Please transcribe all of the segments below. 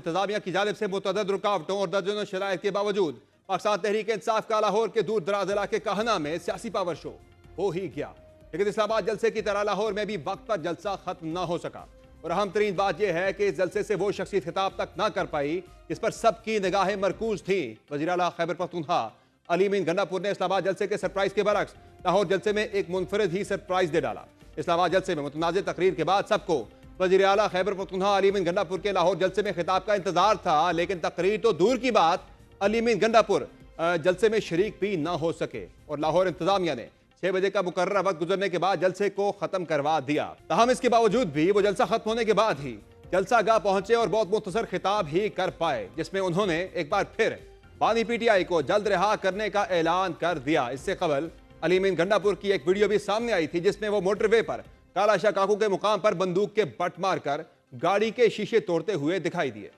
इंतजामिया की जानिब से मुतअद्दिद रुकावटों और दर्जनों शराइत के बावजूद पाकिस्तान तहरीक इंसाफ का लाहौर के दूर दराज इलाके कहना में सियासी पावर शो हो ही गया, लेकिन इस्लामाबाद जलसे की तरह लाहौर में भी वक्त पर जलसा खत्म न हो सका। और अहम तरीन बात यह है कि इस जलसे से वो शख्सियत खिताब तक ना कर पाई जिस पर सबकी निगाहें मरकूज थी। वज़ीर आला खैबर पख्तूनख्वा अली अमीन गंडापुर ने इस्लामाबाद जलसे के सरप्राइज के बरक्स लाहौर जलसे में एक मुनफरिद ही सरप्राइज दे डाला। इस्लामाबाद जलसे में मुतनाज़ तकरीर के बाद सबको वज़ीर आला खैबर पख्तूनख्वा अली अमीन गंडापुर के लाहौर जलसे में खिताब का इंतजार था, लेकिन तकरीर तो दूर की बात, अली अमीन गंडापुर जलसे में शरीक भी ना हो सके और लाहौर इंतजामिया ने 6 बजे का मुकर्रर वक्त गुजरने के बाद जलसे को खत्म करवा दिया। तहम इसके बावजूद भी वो जलसा खत्म होने के बाद ही जलसा गाह पहुंचे और बहुत मुख्तसर खिताब ही कर पाए, जिसमें उन्होंने एक बार फिर बानी पीटीआई को जल्द रिहा करने का ऐलान कर दिया। इससे कबल अली अमीन गंडापुर की एक वीडियो भी सामने आई थी जिसमें वो मोटरवे पर काला शाह काकू के मुकाम पर बंदूक के बट मारकर गाड़ी के शीशे तोड़ते हुए दिखाई दिए।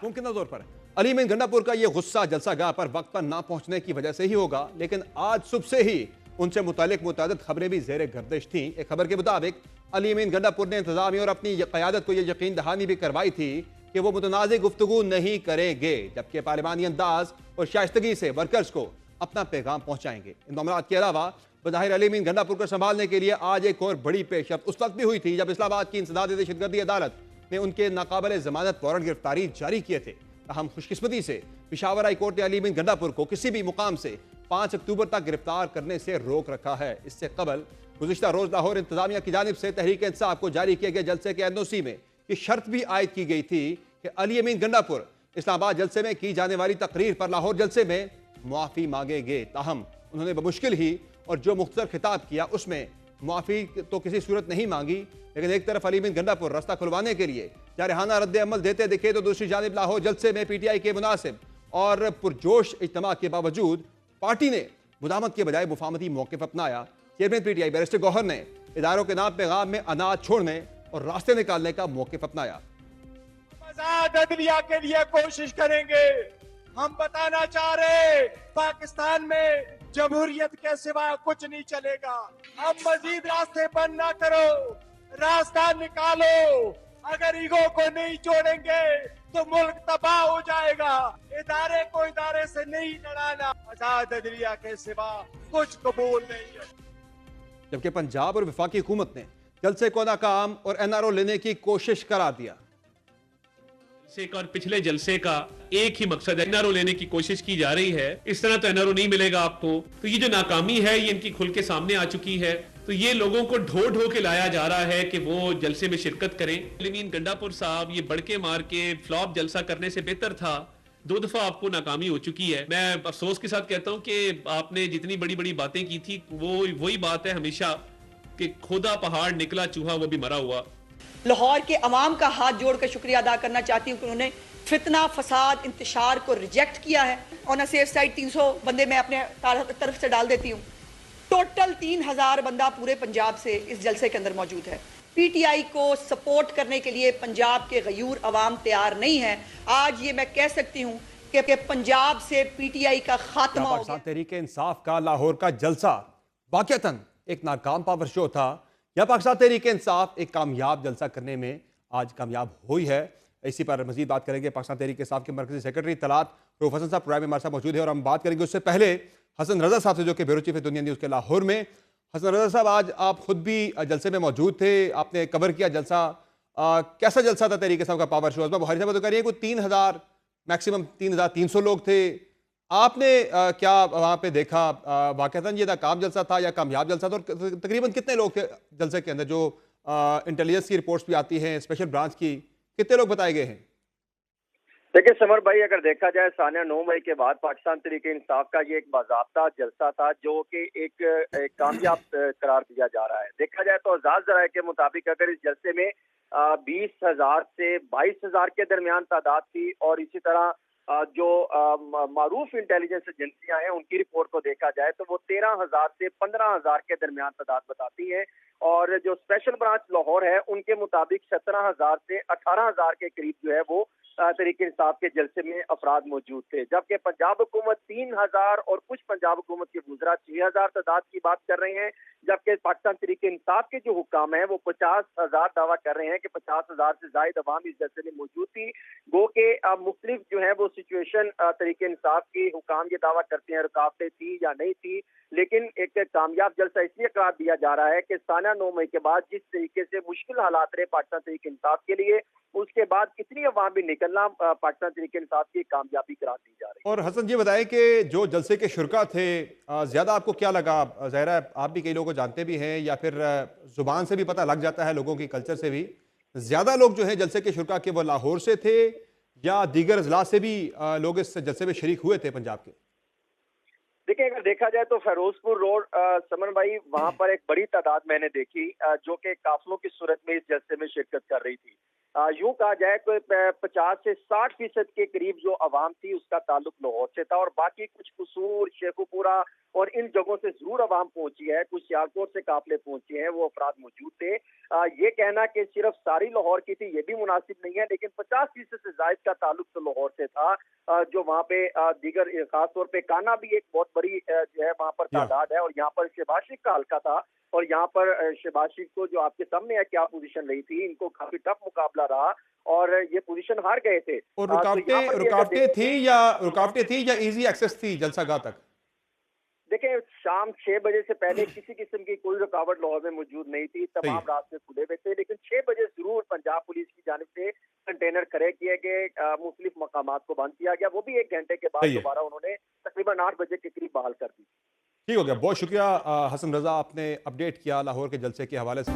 मुमकिन तौर पर अली अमीन गंडापुर का यह गुस्सा जलसा गाह पर वक्त पर ना पहुंचने की वजह से ही होगा, लेकिन आज सुबह से ही उनसे मुतालिक मुतादिद खबरें भी जेर गर्दिश थी। एक खबर के मुताबिक अली अमीन गंडापुर ने इंतजामिया और अपनी क़यादत को यह यकीन दहानी भी करवाई थी कि वो मुतनाज़ गुफ्तगू नहीं करेंगे, जबकि पार्लिमानी अंदाज और शाइस्तगी से वर्कर्स को अपना पैगाम पहुंचाएंगे। इन मामलात के अलावा बज़ाहिर अली अमीन गंडापुर को संभालने के लिए आज एक और बड़ी पेशरफ्त उस वक्त भी हुई थी जब इस्लामाबाद की इंसदाद दहशतगर्दी अदालत ने उनके नाकाबिल जमानत वारंट गिरफ्तारी जारी किए थे। हम खुशकिस्मती से पेशावर हाई कोर्ट ने अली अमीन गंडापुर को किसी भी मुकाम से 5 अक्टूबर तक गिरफ्तार करने से रोक रखा है। इससे कबल गुज़िश्ता रोज लाहौर इंतजामिया की जानिब से तहरीक इंसाफ को जारी किए गए जलसे के एनओसी में यह शर्त भी आयद की गई थी कि अली अमीन गंडापुर इस्लामाबाद जलसे में की जाने वाली तकरीर पर लाहौर जलसे में मुआफ़ी मांगेंगे। ताहम उन्होंने बमुश्किल ही और जो मुख्तसर खिताब किया उसमें मुआफ़ी तो किसी सूरत नहीं मांगी, लेकिन एक तरफ अली अमीन गंडापुर रास्ता खुलवाने के लिए जारहाना रद्द अमल देते दिखे तो दूसरी जानिब लाहौर जलसे में पीटीआई के मुनासिब और पुरजोश इज्तिमा के बावजूद पार्टी ने मुदामत के बजाय मुफाहमती मौक़िफ़ अपनाया। चेयरमैन पीटीआई बैरिस्टर गौहर ने इदारों के नाम पैगाम में अनाज छोड़ने और रास्ते निकालने का मौक़िफ़ अपनाया। आज़ाद अदलिया के लिए कोशिश करेंगे। हम बताना चाह रहे पाकिस्तान में जमहूरियत के सिवा कुछ नहीं चलेगा। हम मजीद रास्ते बंद ना करो, रास्ता निकालो। अगर ईगो को नहीं जोड़ेंगे तो मुल्क तबाह हो जाएगा। इदारे को इदारे से नहीं लड़ाना, आजाद अदलिया के सिवा कुछ कबूल नहीं है। जबकि पंजाब और वफाकी हुकूमत ने जलसे को नाकाम और एनआरओ लेने की कोशिश करार दिया। जलसे का और पिछले जलसे का एक ही मकसद है, एनआरओ लेने की कोशिश की जा रही है। इस तरह तो एनआरओ नहीं मिलेगा आपको। तो ये जो नाकामी है ये इनकी खुल के सामने आ चुकी है। तो ये लोगों को ढो ढो के लाया जा रहा है कि वो जलसे में शिरकत करें। अली अमीन गंडापुर साहब ये बड़के मार के फ्लॉप जलसा करने से बेहतर था। 2 दफा आपको नाकामी हो चुकी है। मैं अफसोस के साथ कहता हूं कि आपने जितनी बड़ी बड़ी बातें की थी वो वही बात है हमेशा कि खुदा पहाड़ निकला चूहा वो भी मरा हुआ। लाहौर के अवाम का हाथ जोड़कर शुक्रिया अदा करना चाहती हूँ कि उन्होंने फितना फसाद इंतशार को रिजेक्ट किया है। ऑन अ सेफ साइड 300 बंदे मैं अपने तरफ से डाल देती हूँ। टोटल 3000 बंदा पूरे पंजाब से इस जलसे के अंदर मौजूद है। पीटीआई को सपोर्ट करने के लिए पंजाब के गयूर अवाम तैयार नहीं है। आज ये मैं कह सकती हूँ कि पंजाब से पीटीआई का खात्मा हो गया। तहरीक इंसाफ का लाहौर का जलसा वाकईतन एक नाकाम पावर शो था, या पाकिस्तान तहरीक इंसाफ एक कामयाब जलसा करने में आज कामयाब हुई है। इसी पर मजीद बात करेंगे। पाकिस्तान तहरीक इंसाफ के मरकजी सेक्रेटरी तलात रऊफ हसन साहब प्रोग्राम में हमारे साथ मौजूद है और हम बात करेंगे उससे पहले हसन रजा साहब से जो कि ब्यूरो चीफ है दुनिया न्यूज़ के लाहौर में। हसन रजा साहब, आज आप खुद भी जलसे में मौजूद थे, आपने कवर किया जलसा। कैसा जलसा था तहरीक इंसाफ का पावर शो? बुहारी साहब तो कह रही है कोई 3000 मैक्सिमम 3300 लोग थे। आपने क्या वहाँ पे देखा? वाकईतन ये नाकाम जलसा था या कामयाब जलसा था? और तकरीबन कितने लोग थे जलसे के अंदर? जो इंटेलिजेंस की रिपोर्ट्स भी आती हैं स्पेशल ब्रांच की, कितने लोग बताए गए हैं? देखिए समर भाई, अगर देखा जाए सानिया 9 मई के बाद पाकिस्तान तहरीक इंसाफ का ये एक बाज़ाब्ता जलसा था जो कि एक कामयाब करार दिया जा रहा है। देखा जाए तो आज़ाद ज़राए के मुताबिक अगर इस जलसे में 20,000 से 22,000 के दरमियान तादाद थी और इसी तरह जो मारूफ इंटेलिजेंस एजेंसियां हैं उनकी रिपोर्ट को देखा जाए तो वो 13,000 से 15,000 के दरमियान तादाद बताती है, और जो स्पेशल ब्रांच लाहौर है उनके मुताबिक 17,000 से 18,000 के करीब जो है वो तहरीक इंसाफ के जलसे में अफराद मौजूद थे, जबकि पंजाब हुकूमत 3,000 और कुछ पंजाब हुकूमत के वुज़रा 6,000 तादाद की बात कर रहे हैं, जबकि पाकिस्तान तहरीक इंसाफ के जो हुक्काम हैं वो 50,000 दावा कर रहे हैं कि 50,000 से ज्यादा अवाम इस जलसे में मौजूद थी। गो के मुख्तलिफ जो है वो सिचुएशन तहरीक इंसाफ के हुक्काम ये दावा करते हैं रुकावटें थी या नहीं थी, लेकिन एक कामयाब जलसा इसलिए करार दिया जा रहा है कि साना 9 मई के बाद जिस तरीके से मुश्किल हालात रहे पाकिस्तान तहरीक इंसाफ के लिए, उसके बाद कितनी अवाम भी निकलना पाकिस्तान तहरीक इंसाफ की कामयाबी करार दी जा रही है। और हसन ये बताएं कि जो जलसे के शुरका थे, ज़्यादा आपको क्या लगा? ज़ाहिर है आप भी कई लोगों को जानते भी हैं या फिर ज़ुबान से भी पता लग जाता है, लोगों की कल्चर से भी। ज़्यादा लोग जो हैं जलसे के शुरका के वो लाहौर से थे या दीगर अजला से भी लोग इस जलसे में शरीक हुए थे पंजाब के? देखिए, अगर देखा जाए तो फिरोजपुर रोड समन भाई, वहां पर एक बड़ी तादाद मैंने देखी जो कि काफिलों की सूरत में इस जलसे में शिरकत कर रही थी। यूं कहा जाए तो 50 से 60% के करीब जो आवाम थी उसका ताल्लुक लाहौर से था, और बाकी कुछ कसूर, शेखुपुरा और इन जगहों से जरूर आवाम पहुंची है, कुछ सियालकोट से काफिले पहुंचे हैं, वो अफराद मौजूद थे। ये कहना कि सिर्फ सारी लाहौर की थी ये भी मुनासिब नहीं है, लेकिन 50% से ज्यादा का ताल्लुक तो लाहौर से था। जो वहाँ पे दीगर खासतौर पे काना भी एक बहुत बड़ी जो है वहाँ पर तादाद है, और यहाँ पर शहबाज का हल्का था, और यहाँ पर शहबाज को जो आपके सामने है क्या पोजीशन रही थी, इनको काफी टफ मुकाबला रहा और ये पोजीशन हार गए थे। और रुकावटें थी या इजी एक्सेस थी जलसागाह तक? देखें, शाम 6 बजे से पहले किसी किस्म की कोई रुकावट लाहौर में मौजूद नहीं थी, तमाम रास्ते खुले हुए थे, लेकिन 6 बजे जरूर पंजाब पुलिस की जानिब से कंटेनर खड़े किए गए, मुख्तलिफ मकामात को बंद किया गया, वो भी 1 घंटे के बाद दोबारा उन्होंने तकरीबन 8 बजे के करीब बहाल कर दी। ठीक हो गया, बहुत शुक्रिया हसन रजा, आपने अपडेट किया लाहौर के जलसे के हवाले से।